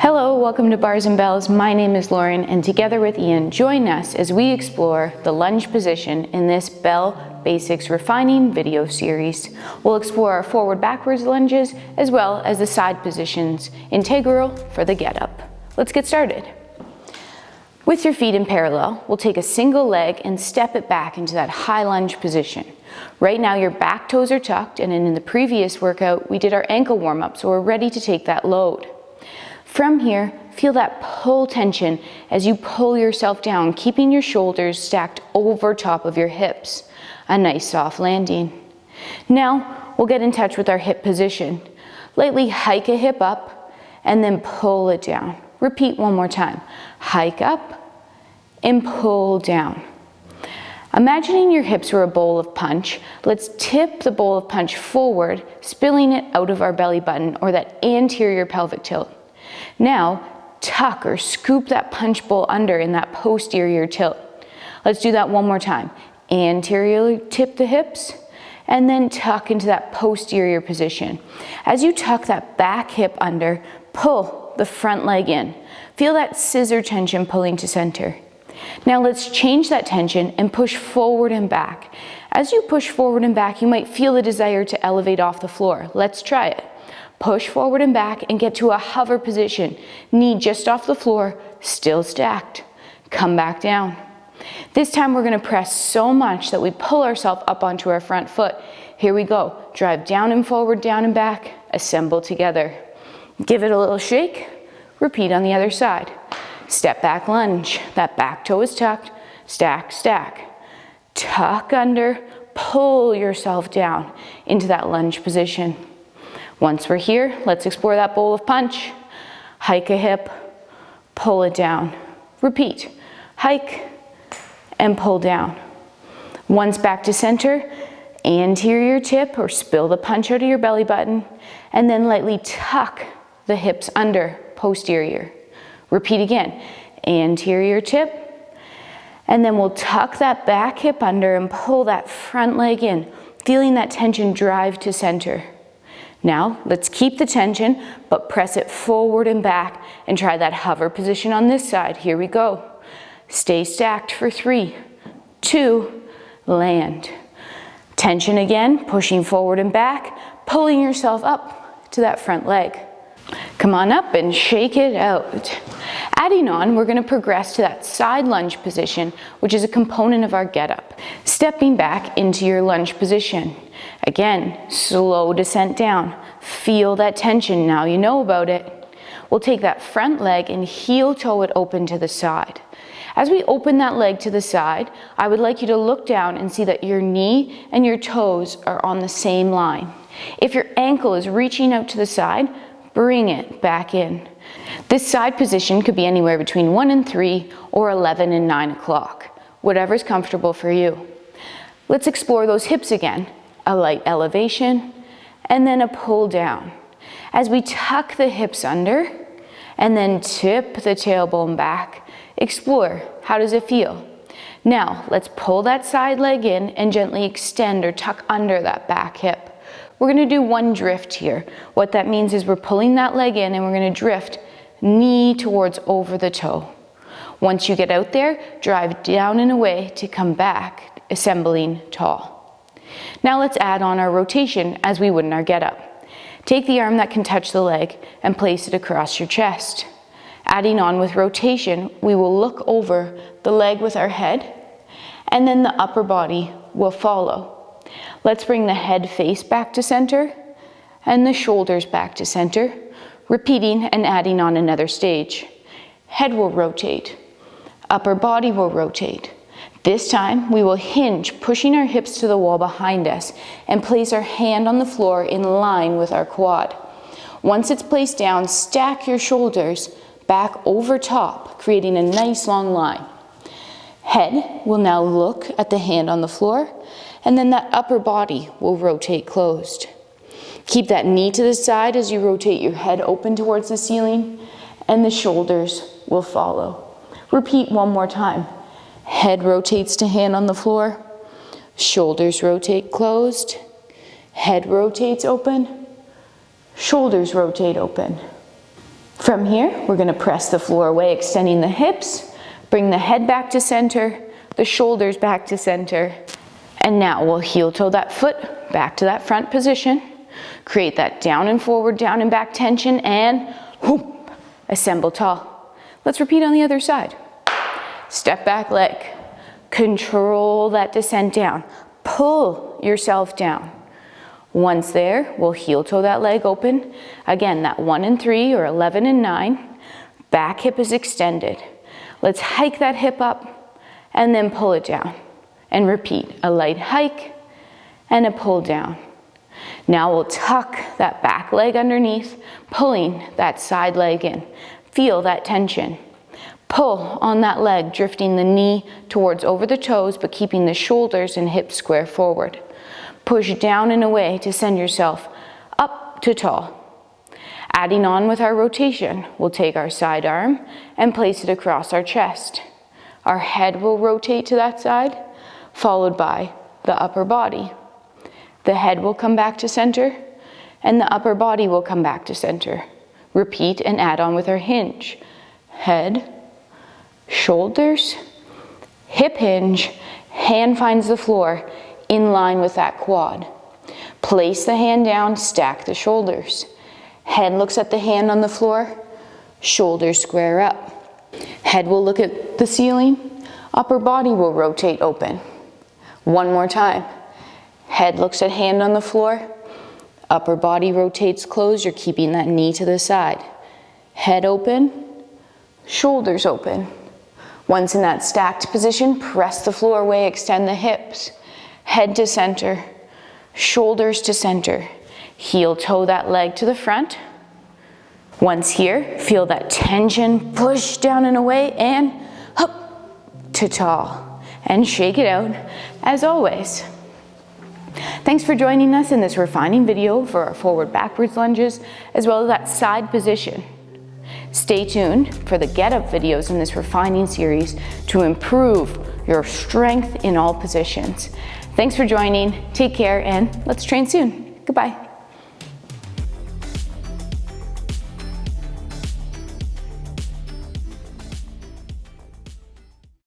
Hello, welcome to Bars and Bells. My name is Lauren, and together with Ian, join us as we explore the lunge position in this Bell Basics Refining video series. We'll explore our forward-backwards lunges as well as the side positions, integral for the get-up. Let's get started. With your feet in parallel, we'll take a single leg and step it back into that high lunge position. Right now your back toes are tucked, and in the previous workout we did our ankle warm-up, so we're ready to take that load. From here, feel that pull tension as you pull yourself down, keeping your shoulders stacked over top of your hips. A nice soft landing. Now, we'll get in touch with our hip position. Lightly hike a hip up and then pull it down. Repeat one more time. Hike up and pull down. Imagining your hips were a bowl of punch, let's tip the bowl of punch forward, spilling it out of our belly button or that anterior pelvic tilt. Now, tuck or scoop that punch bowl under in that posterior tilt. Let's do that one more time. Anteriorly tip the hips and then tuck into that posterior position. As you tuck that back hip under, pull the front leg in. Feel that scissor tension pulling to center. Now let's change that tension and push forward and back. As you push forward and back, you might feel the desire to elevate off the floor. Let's try it. Push forward and back and get to a hover position. Knee just off the floor, still stacked. Come back down. This time we're gonna press so much that we pull ourselves up onto our front foot. Here we go. Drive down and forward, down and back. Assemble together. Give it a little shake. Repeat on the other side. Step back lunge. That back toe is tucked. Stack, stack. Tuck under. Pull yourself down into that lunge position. Once we're here, let's explore that bowl of punch. Hike a hip, pull it down. Repeat, hike and pull down. Once back to center, anterior tip or spill the punch out of your belly button, and then lightly tuck the hips under, posterior. Repeat again, anterior tip, and then we'll tuck that back hip under and pull that front leg in, feeling that tension drive to center. Now, let's keep the tension, but press it forward and back and try that hover position on this side. Here we go. Stay stacked for 3, 2, land. Tension again, pushing forward and back, pulling yourself up to that front leg. Come on up and shake it out. Adding on, we're gonna progress to that side lunge position, which is a component of our get-up. Stepping back into your lunge position. Again, slow descent down. Feel that tension, now you know about it. We'll take that front leg and heel toe it open to the side. As we open that leg to the side, I would like you to look down and see that your knee and your toes are on the same line. If your ankle is reaching out to the side, bring it back in. This side position could be anywhere between 1 and 3 or 11 and 9 o'clock, whatever's comfortable for you. Let's explore those hips again. A light elevation and then a pull down. As we tuck the hips under and then tip the tailbone back, explore, how does it feel? Now let's pull that side leg in and gently extend or tuck under that back hip. We're gonna do one drift here. What that means is we're pulling that leg in and we're gonna drift knee towards over the toe. Once you get out there, drive down and away to come back, assembling tall. Now let's add on our rotation as we would in our get-up. Take the arm that can touch the leg and place it across your chest. Adding on with rotation, we will look over the leg with our head and then the upper body will follow. Let's bring the head face back to center and the shoulders back to center, repeating and adding on another stage. Head will rotate, upper body will rotate. This time we will hinge, pushing our hips to the wall behind us and place our hand on the floor in line with our quad. Once it's placed down, stack your shoulders back over top, creating a nice long line. Head will now look at the hand on the floor, and then that upper body will rotate closed. Keep that knee to the side as you rotate your head open towards the ceiling, and the shoulders will follow. Repeat one more time. Head rotates to hand on the floor, shoulders rotate closed, head rotates open, shoulders rotate open. From here, we're gonna press the floor away, extending the hips, bring the head back to center, the shoulders back to center, and now we'll heel toe that foot back to that front position, create that down and forward, down and back tension, and whoop, assemble tall. Let's repeat on the other side. Step back leg, control that descent down, pull yourself down. Once there, we'll heel toe that leg open. Again, that 1 and 3 or 11 and 9. Back hip is extended. Let's hike that hip up and then pull it down. And repeat, a light hike and a pull down. Now we'll tuck that back leg underneath, pulling that side leg in. Feel that tension. Pull on that leg, drifting the knee towards over the toes, but keeping the shoulders and hips square forward. Push down and away to send yourself up to tall. Adding on with our rotation, we'll take our side arm and place it across our chest. Our head will rotate to that side, followed by the upper body. The head will come back to center, and the upper body will come back to center. Repeat and add on with our hinge. Head, shoulders, hip hinge, hand finds the floor, in line with that quad. Place the hand down, stack the shoulders. Head looks at the hand on the floor, shoulders square up. Head will look at the ceiling, upper body will rotate open. One more time. Head looks at hand on the floor, upper body rotates closed, you're keeping that knee to the side. Head open, shoulders open. Once in that stacked position, press the floor away, extend the hips. Head to center, shoulders to center. Heel toe that leg to the front. Once here, feel that tension, push down and away, and up to tall. And shake it out, as always. Thanks for joining us in this refining video for our forward backwards lunges, as well as that side position. Stay tuned for the get up videos in this refining series to improve your strength in all positions. Thanks for joining, take care, and let's train soon. Goodbye.